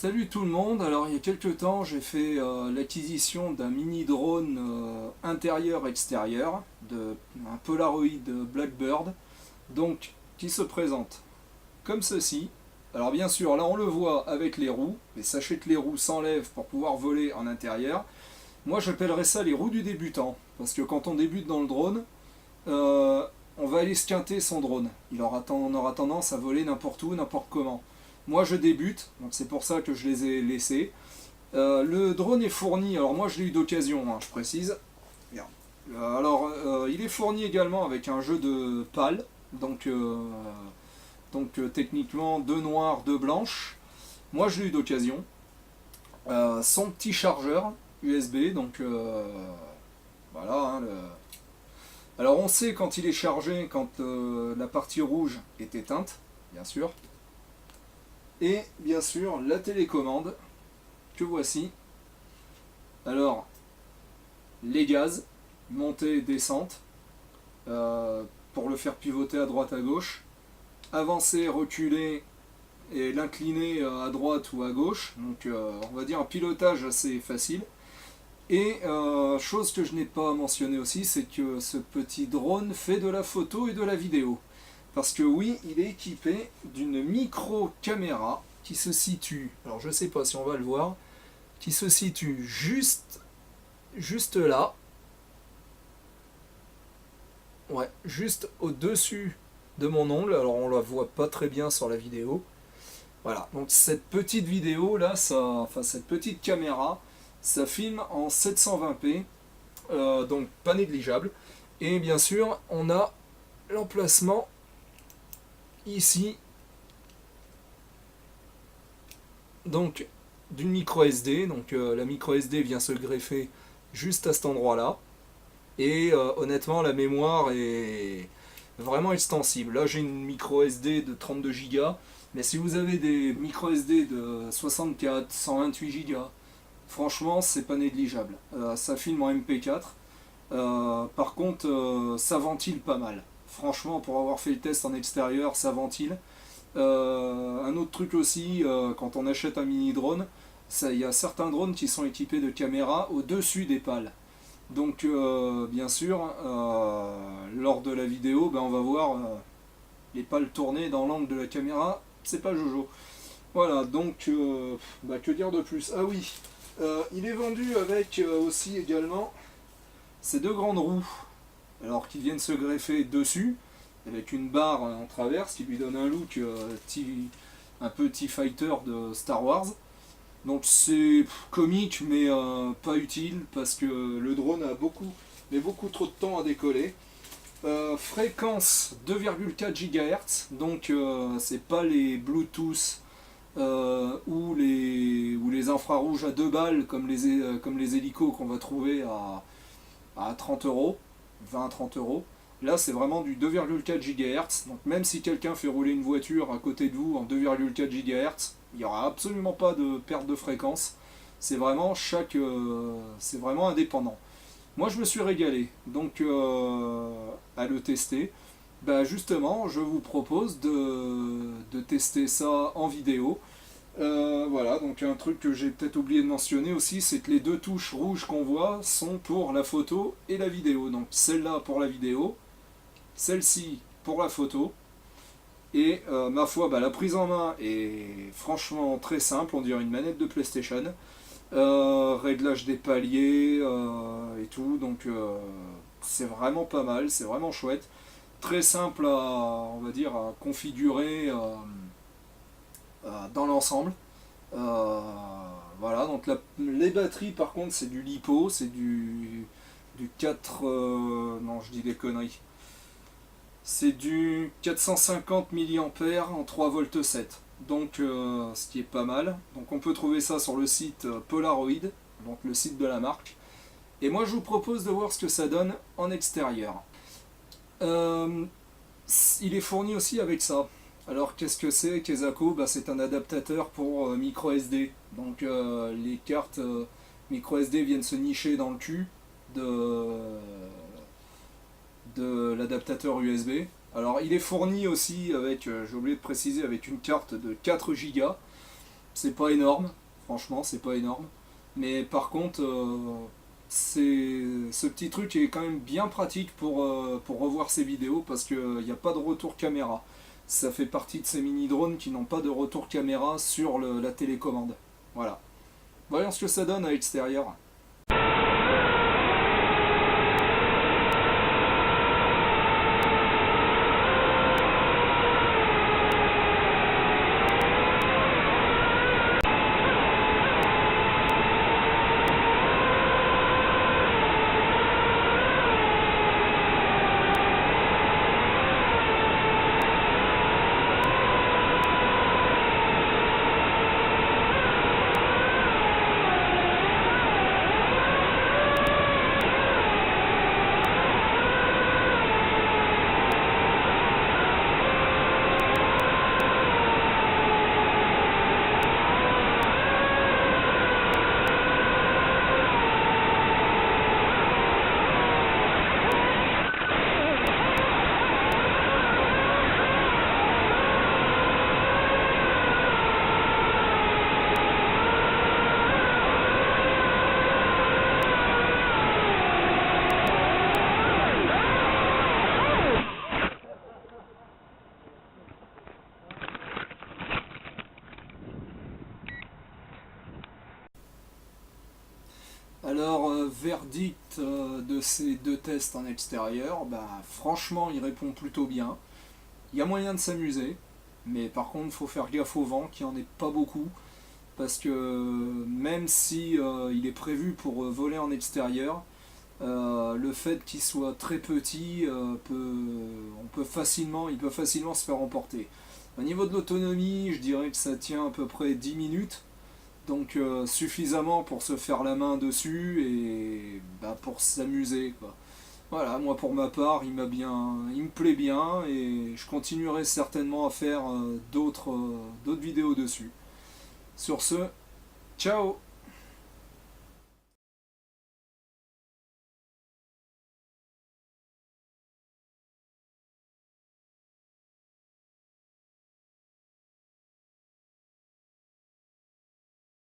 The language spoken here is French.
Salut tout le monde, alors il y a quelques temps j'ai fait l'acquisition d'un mini drone intérieur-extérieur, un Polaroid Blackbird, donc qui se présente comme ceci. Alors bien sûr là on le voit avec les roues, mais sachez que les roues s'enlèvent pour pouvoir voler en intérieur. Moi j'appellerais ça les roues du débutant, parce que quand on débute dans le drone, euh, on va aller squinter son drone. On aura tendance à voler n'importe où, n'importe comment. Moi je débute, donc c'est pour ça que je les ai laissés. Le drone est fourni, alors moi je l'ai eu d'occasion, hein, je précise. Regarde. Il est fourni également avec un jeu de pales, techniquement deux noires, deux blanches. Moi je l'ai eu d'occasion. Son petit chargeur USB, voilà. Alors on sait quand il est chargé, quand la partie rouge est éteinte, bien sûr. Et bien sûr la télécommande que voici. Alors les gaz, montée, descente, pour le faire pivoter à droite à gauche, avancer, reculer et l'incliner à droite ou à gauche. Donc on va dire un pilotage assez facile. Et chose que je n'ai pas mentionné aussi, c'est que ce petit drone fait de la photo et de la vidéo. Parce que oui, il est équipé d'une micro-caméra qui se situe, alors je ne sais pas si on va le voir, qui se situe juste là, ouais, juste au-dessus de mon ongle. Alors on la voit pas très bien sur la vidéo. Voilà, donc cette petite vidéo là, cette petite caméra, ça filme en 720p, donc pas négligeable. Et bien sûr, on a l'emplacement ici, donc d'une micro SD. Donc la micro SD vient se greffer juste à cet endroit-là. Et honnêtement, la mémoire est vraiment extensible. Là, j'ai une micro SD de 32 Go, mais si vous avez des micro SD de 64, 128 Go, franchement, c'est pas négligeable. Ça filme en MP4. Par contre, ça ventile pas mal. Franchement, pour avoir fait le test en extérieur, ça ventile. Un autre truc aussi, quand on achète un mini drone, il y a certains drones qui sont équipés de caméras au-dessus des pales. Donc, bien sûr, lors de la vidéo, on va voir les pales tourner dans l'angle de la caméra. C'est pas Jojo. Voilà, donc, que dire de plus? Ah oui, il est vendu avec aussi également ces deux grandes roues, alors qui viennent se greffer dessus, avec une barre en traverse qui lui donne un look un peu T-Fighter de Star Wars. Donc c'est comique mais pas utile parce que le drone a beaucoup trop de temps à décoller. Fréquence 2,4 GHz, donc c'est pas les Bluetooth ou les infrarouges à 2 balles comme les hélicos qu'on va trouver à 30 euros, 20 à 30 euros. Là, c'est vraiment du 2,4 GHz. Donc, même si quelqu'un fait rouler une voiture à côté de vous en 2,4 GHz, il n'y aura absolument pas de perte de fréquence. C'est vraiment indépendant. Moi, je me suis régalé. Donc, à le tester. Justement, je vous propose de tester ça en vidéo. Voilà, donc un truc que j'ai peut-être oublié de mentionner aussi, c'est que les deux touches rouges qu'on voit sont pour la photo et la vidéo. Donc celle-là pour la vidéo, celle-ci pour la photo. Et ma foi, la prise en main est franchement très simple, on dirait une manette de PlayStation. Réglage des paliers et tout, donc c'est vraiment pas mal, c'est vraiment chouette. Très simple on va dire, à configurer dans l'ensemble. Voilà, donc les batteries par contre c'est du LiPo, c'est du 4... non, je dis des conneries. C'est du 450 mAh en 3 volts 7. Donc ce qui est pas mal. Donc on peut trouver ça sur le site Polaroid, donc le site de la marque. Et moi je vous propose de voir ce que ça donne en extérieur. Euh, il est fourni aussi avec ça. Alors qu'est-ce que c'est Kezako? C'est un adaptateur pour micro SD. Donc les cartes micro SD viennent se nicher dans le cul de l'adaptateur USB. Alors il est fourni aussi avec, j'ai oublié de préciser, avec une carte de 4 Go. C'est pas énorme, franchement, c'est pas énorme. Mais par contre, ce petit truc est quand même bien pratique pour revoir ces vidéos parce qu'il n'y a pas de retour caméra. Ça fait partie de ces mini-drones qui n'ont pas de retour caméra sur la télécommande. Voilà. Voyons ce que ça donne à l'extérieur. Alors, verdict de ces deux tests en extérieur, bah franchement il répond plutôt bien. Il y a moyen de s'amuser, mais par contre il faut faire gaffe au vent, qu'il n'y en ait pas beaucoup, parce que même si il est prévu pour voler en extérieur, le fait qu'il soit très petit, il peut facilement se faire emporter. Au niveau de l'autonomie, je dirais que ça tient à peu près 10 minutes. Donc suffisamment pour se faire la main dessus et bah, pour s'amuser quoi. Voilà, moi pour ma part, il me plaît bien et je continuerai certainement à faire d'autres vidéos dessus. Sur ce, ciao!